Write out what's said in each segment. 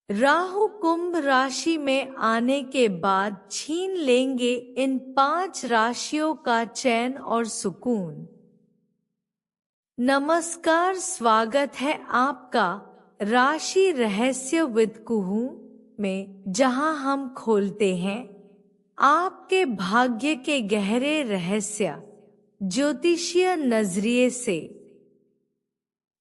राहु कुंभ राशि में आने के बाद छीन लेंगे इन 5 राशियों का चैन और सुकून। नमस्कार, स्वागत है आपका राशि रहस्य विद कुहू में, जहां हम खोलते हैं आपके भाग्य के गहरे रहस्य ज्योतिषीय नजरिए से।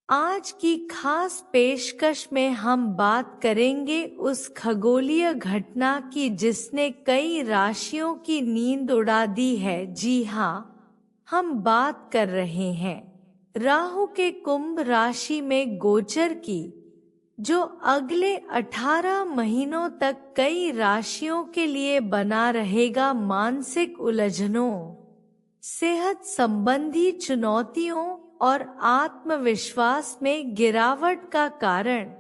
आज की खास पेशकश में हम बात करेंगे उस खगोलीय घटना की जिसने कई राशियों की नींद उड़ा दी है। जी हाँ, हम बात कर रहे हैं राहु के कुंभ राशि में गोचर की, जो अगले 18 महीनों तक कई राशियों के लिए बना रहेगा मानसिक उलझनों, सेहत संबंधी चुनौतियों और आत्मविश्वास में गिरावट का कारण।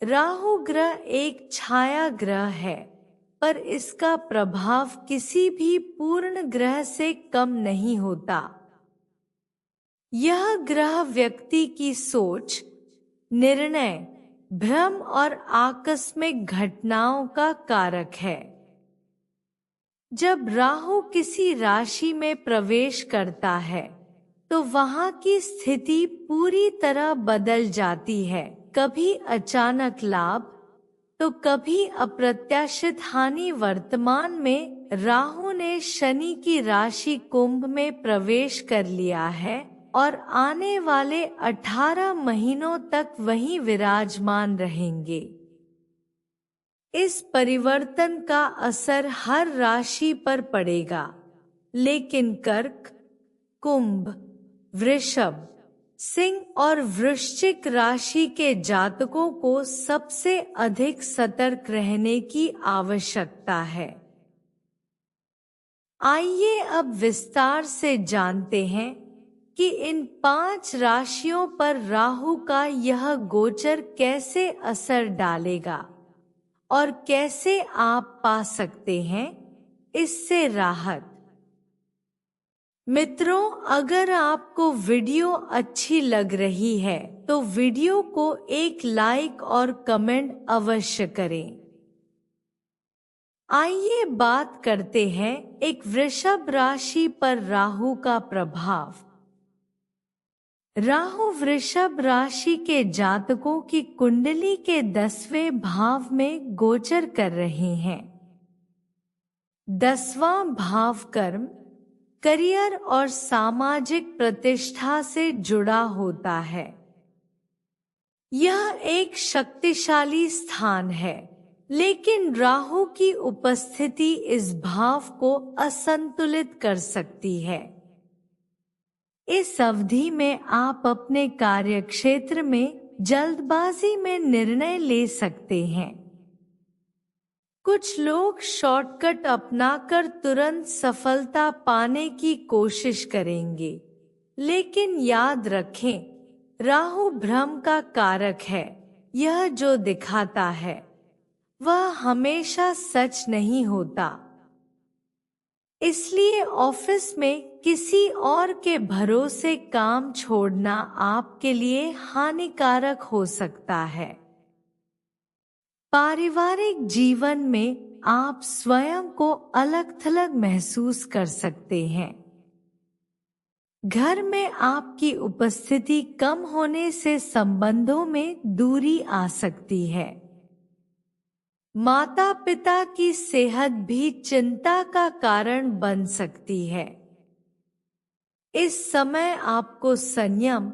राहु ग्रह एक छाया ग्रह है, पर इसका प्रभाव किसी भी पूर्ण ग्रह से कम नहीं होता। यह ग्रह व्यक्ति की सोच, निर्णय, भ्रम और आकस्मिक घटनाओं का कारक है। जब राहु किसी राशि में प्रवेश करता है तो वहां की स्थिति पूरी तरह बदल जाती है। कभी अचानक लाभ तो कभी अप्रत्याशित हानि। वर्तमान में राहु ने शनि की राशि कुंभ में प्रवेश कर लिया है और आने वाले 18 महीनों तक वहीं विराजमान रहेंगे। इस परिवर्तन का असर हर राशि पर पड़ेगा, लेकिन कर्क, कुंभ, वृषभ, सिंह और वृश्चिक राशि के जातकों को सबसे अधिक सतर्क रहने की आवश्यकता है। आइए अब विस्तार से जानते हैं कि इन 5 राशियों पर राहु का यह गोचर कैसे असर डालेगा और कैसे आप पा सकते हैं इससे राहत। मित्रों, अगर आपको वीडियो अच्छी लग रही है तो वीडियो को एक लाइक और कमेंट अवश्य करें। आइए बात करते हैं एक वृषभ राशि पर राहु का प्रभाव। राहु वृषभ राशि के जातकों की कुंडली के 10वें भाव में गोचर कर रहे हैं। 10वां भाव कर्म, करियर और सामाजिक प्रतिष्ठा से जुड़ा होता है। यह एक शक्तिशाली स्थान है, लेकिन राहु की उपस्थिति इस भाव को असंतुलित कर सकती है। इस अवधि में आप अपने कार्यक्षेत्र में जल्दबाजी में निर्णय ले सकते हैं। कुछ लोग शॉर्टकट अपनाकर तुरंत सफलता पाने की कोशिश करेंगे, लेकिन याद रखें, राहु भ्रम का कारक है। यह जो दिखाता है वह हमेशा सच नहीं होता। इसलिए ऑफिस में किसी और के भरोसे काम छोड़ना आपके लिए हानिकारक हो सकता है। पारिवारिक जीवन में आप स्वयं को अलग-थलग महसूस कर सकते हैं। घर में आपकी उपस्थिति कम होने से संबंधों में दूरी आ सकती है। माता पिता की सेहत भी चिंता का कारण बन सकती है। इस समय आपको संयम,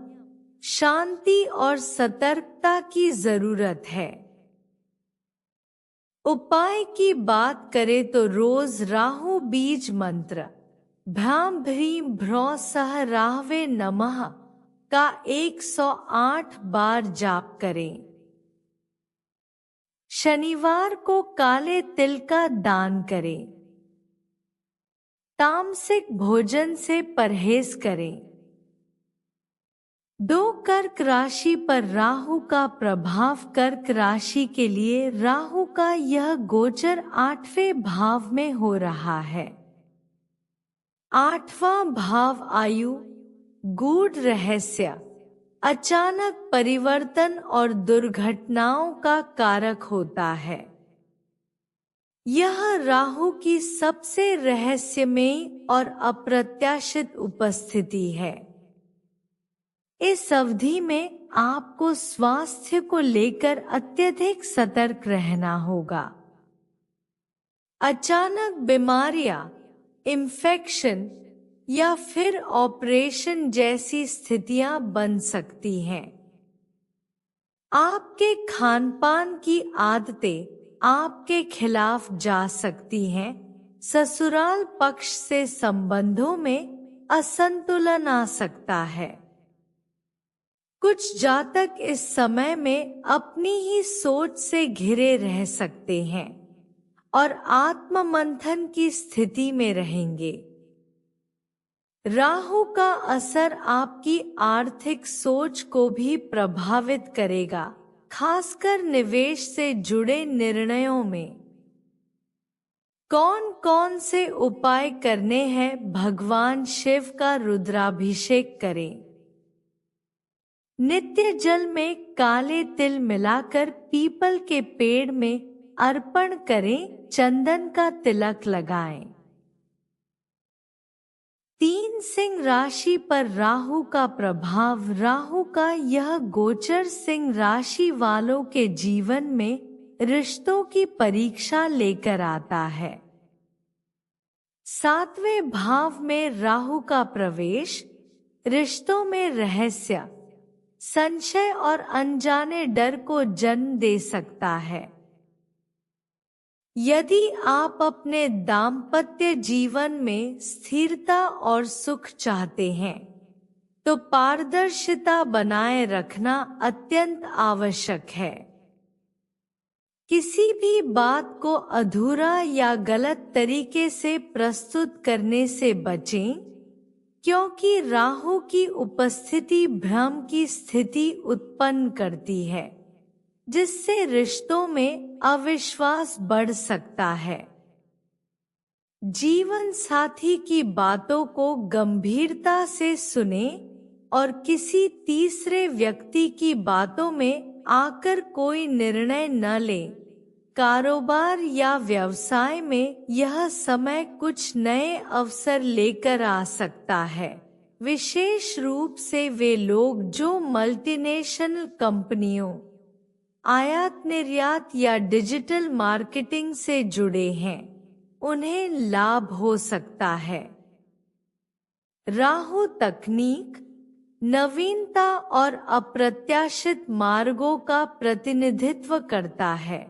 शांति और सतर्कता की जरूरत है। उपाय की बात करें तो रोज राहु बीज मंत्र भ्राम भ्रीं भ्रौ सह राहवे नमः का 108 बार जाप करें। शनिवार को काले तिल का दान करें। तामसिक भोजन से परहेज करें। 2 कर्क राशि पर राहु का प्रभाव। कर्क राशि के लिए राहु का यह गोचर 8वें भाव में हो रहा है। 8वां भाव आयु, गूढ़ रहस्य, अचानक परिवर्तन और दुर्घटनाओं का कारक होता है। यह राहु की सबसे रहस्यमयी और अप्रत्याशित उपस्थिति है। इस अवधि में आपको स्वास्थ्य को लेकर अत्यधिक सतर्क रहना होगा। अचानक बीमारियां, इन्फेक्शन या फिर ऑपरेशन जैसी स्थितियां बन सकती हैं। आपके खानपान की आदतें आपके खिलाफ जा सकती हैं। ससुराल पक्ष से संबंधों में असंतुलन आ सकता है। कुछ जातक इस समय में अपनी ही सोच से घिरे रह सकते हैं और आत्ममंथन की स्थिति में रहेंगे। राहु का असर आपकी आर्थिक सोच को भी प्रभावित करेगा, खासकर निवेश से जुड़े निर्णयों में। कौन कौन से उपाय करने हैं? भगवान शिव का रुद्राभिषेक करें। नित्य जल में काले तिल मिलाकर पीपल के पेड़ में अर्पण करें। चंदन का तिलक लगाएं। 3 सिंह राशि पर राहु का प्रभाव। राहु का यह गोचर सिंह राशि वालों के जीवन में रिश्तों की परीक्षा लेकर आता है। 7वें भाव में राहु का प्रवेश रिश्तों में रहस्य, संशय और अनजाने डर को जन्म दे सकता है। यदि आप अपने दाम्पत्य जीवन में स्थिरता और सुख चाहते हैं, तो पारदर्शिता बनाए रखना अत्यंत आवश्यक है। किसी भी बात को अधूरा या गलत तरीके से प्रस्तुत करने से बचें, क्योंकि राहु की उपस्थिति भ्रम की स्थिति उत्पन्न करती है, जिससे रिश्तों में अविश्वास बढ़ सकता है। जीवन साथी की बातों को गंभीरता से सुने और किसी तीसरे व्यक्ति की बातों में आकर कोई निर्णय न लें। कारोबार या व्यवसाय में यह समय कुछ नए अवसर लेकर आ सकता है, विशेष रूप से वे लोग जो मल्टीनेशनल कंपनियों, आयात निर्यात या डिजिटल मार्केटिंग से जुड़े हैं, उन्हें लाभ हो सकता है। राहु तकनीक, नवीनता और अप्रत्याशित मार्गों का प्रतिनिधित्व करता है,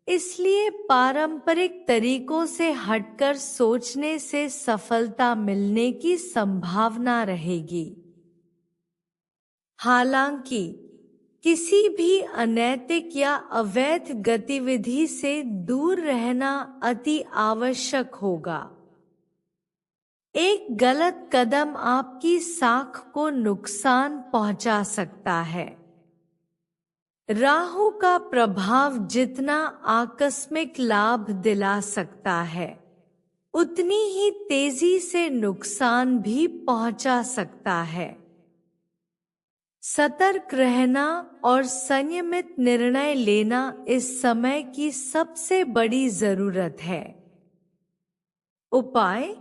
इसलिए पारंपरिक तरीकों से हटकर सोचने से सफलता मिलने की संभावना रहेगी। हालांकि किसी भी अनैतिक या अवैध गतिविधि से दूर रहना अति आवश्यक होगा। एक गलत कदम आपकी साख को नुकसान पहुंचा सकता है। राहु का प्रभाव जितना आकस्मिक लाभ दिला सकता है, उतनी ही तेजी से नुकसान भी पहुंचा सकता है। सतर्क रहना और संयमित निर्णय लेना इस समय की सबसे बड़ी जरूरत है। उपाय: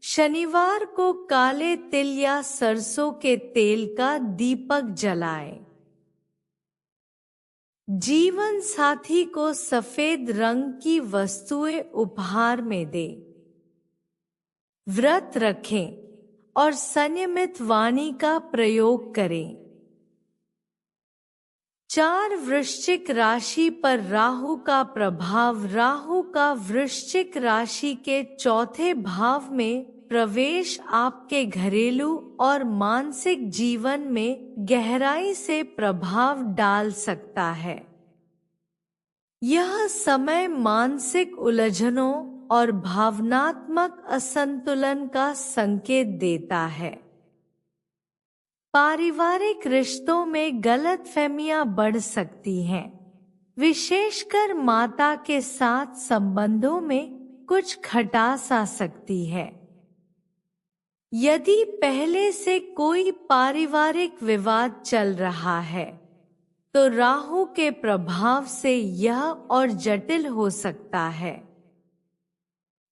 शनिवार को काले तिल या सरसों के तेल का दीपक जलाएं। जीवन साथी को सफेद रंग की वस्तुएं उपहार में दें। व्रत रखें और संयमित वाणी का प्रयोग करें। 4 वृश्चिक राशि पर राहु का प्रभाव। राहु का वृश्चिक राशि के चौथे भाव में प्रवेश आपके घरेलू और मानसिक जीवन में गहराई से प्रभाव डाल सकता है। यह समय मानसिक उलझनों और भावनात्मक असंतुलन का संकेत देता है। पारिवारिक रिश्तों में गलतफहमियां बढ़ सकती हैं, विशेषकर माता के साथ संबंधों में कुछ खटास आ सकती है। यदि पहले से कोई पारिवारिक विवाद चल रहा है तो राहु के प्रभाव से यह और जटिल हो सकता है।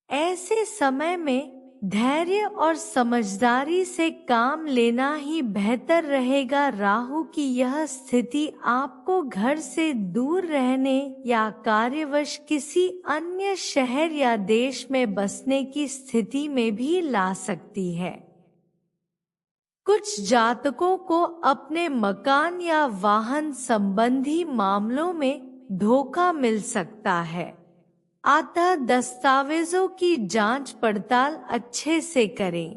ऐसे समय में धैर्य और समझदारी से काम लेना ही बेहतर रहेगा। राहु की यह स्थिति आपको घर से दूर रहने या कार्यवश किसी अन्य शहर या देश में बसने की स्थिति में भी ला सकती है। कुछ जातकों को अपने मकान या वाहन संबंधी मामलों में धोखा मिल सकता है, अतः दस्तावेजों की जांच पड़ताल अच्छे से करें।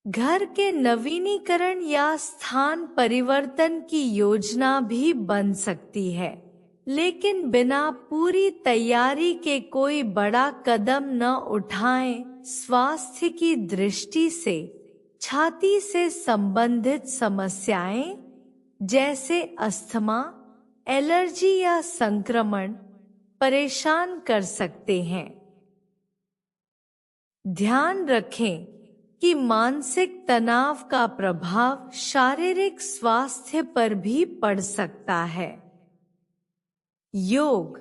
घर के नवीनीकरण या स्थान परिवर्तन की योजना भी बन सकती है, लेकिन बिना पूरी तैयारी के कोई बड़ा कदम न उठाएं। स्वास्थ्य की दृष्टि से छाती से संबंधित समस्याएं जैसे अस्थमा, एलर्जी या संक्रमण परेशान कर सकते हैं। ध्यान रखें कि मानसिक तनाव का प्रभाव शारीरिक स्वास्थ्य पर भी पड़ सकता है। योग,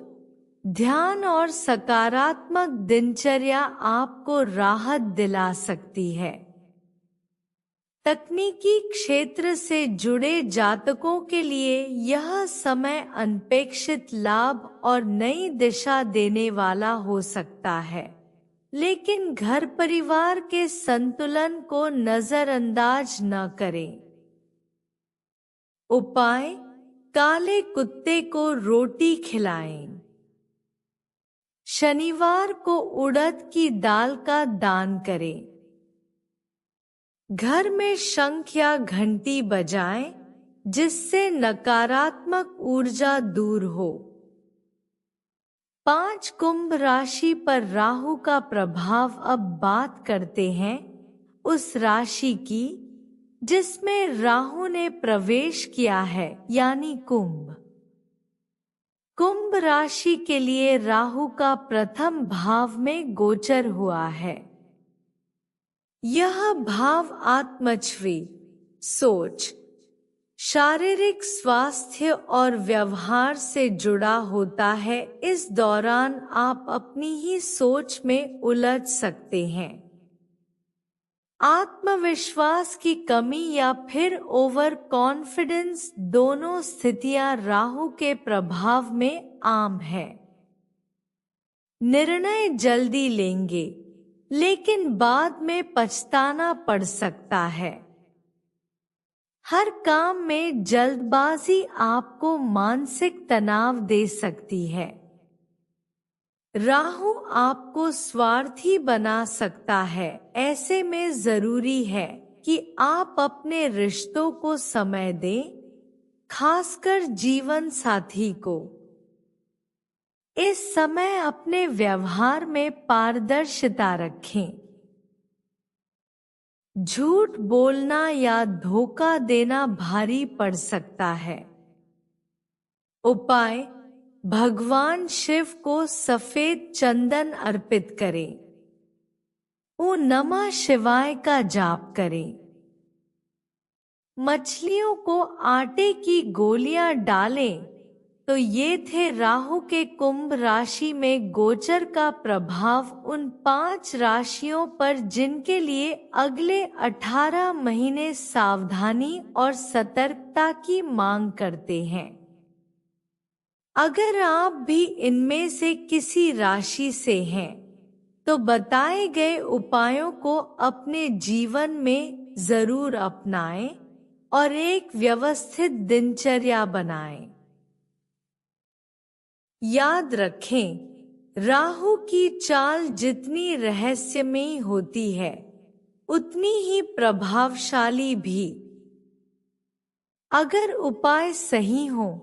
ध्यान और सकारात्मक दिनचर्या आपको राहत दिला सकती है। तकनीकी क्षेत्र से जुड़े जातकों के लिए यह समय अनपेक्षित लाभ और नई दिशा देने वाला हो सकता है, लेकिन घर परिवार के संतुलन को नजरअंदाज न करें। उपाय: काले कुत्ते को रोटी खिलाएं। शनिवार को उड़द की दाल का दान करें। घर में शंख या घंटी बजाएं, जिससे नकारात्मक ऊर्जा दूर हो। 5 कुंभ राशि पर राहु का प्रभाव। अब बात करते हैं उस राशि की जिसमें राहु ने प्रवेश किया है, यानी कुंभ। कुंभ राशि के लिए राहु का प्रथम भाव में गोचर हुआ है। यह भाव आत्मछवि, सोच, शारीरिक स्वास्थ्य और व्यवहार से जुड़ा होता है। इस दौरान आप अपनी ही सोच में उलझ सकते हैं। आत्मविश्वास की कमी या फिर ओवर कॉन्फिडेंस, दोनों स्थितियां राहु के प्रभाव में आम है। निर्णय जल्दी लेंगे, लेकिन बाद में पछताना पड़ सकता है। हर काम में जल्दबाजी आपको मानसिक तनाव दे सकती है। राहु आपको स्वार्थी बना सकता है। ऐसे में जरूरी है कि आप अपने रिश्तों को समय दें, खासकर जीवन साथी को। इस समय अपने व्यवहार में पारदर्शिता रखें। झूठ बोलना या धोखा देना भारी पड़ सकता है। उपाय: भगवान शिव को सफेद चंदन अर्पित करें। ओम नमः शिवाय का जाप करें। मछलियों को आटे की गोलियां डालें। तो ये थे राहु के कुंभ राशि में गोचर का प्रभाव उन 5 राशियों पर जिनके लिए अगले 18 महीने सावधानी और सतर्कता की मांग करते हैं। अगर आप भी इनमें से किसी राशि से हैं, तो बताए गए उपायों को अपने जीवन में जरूर अपनाएं और एक व्यवस्थित दिनचर्या बनाएं। याद रखें, राहु की चाल जितनी रहस्यमयी होती है, उतनी ही प्रभावशाली भी। अगर उपाय सही हो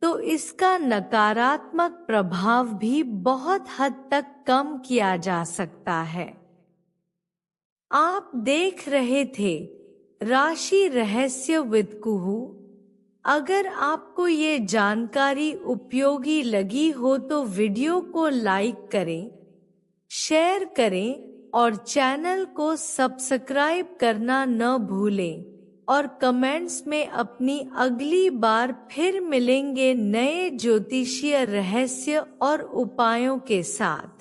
तो इसका नकारात्मक प्रभाव भी बहुत हद तक कम किया जा सकता है। आप देख रहे थे राशि रहस्य विद कुहू। अगर आपको ये जानकारी उपयोगी लगी हो तो वीडियो को लाइक करें, शेयर करें और चैनल को सब्सक्राइब करना न भूलें और कमेंट्स में अपनी अगली बार फिर मिलेंगे नए ज्योतिषीय रहस्य और उपायों के साथ।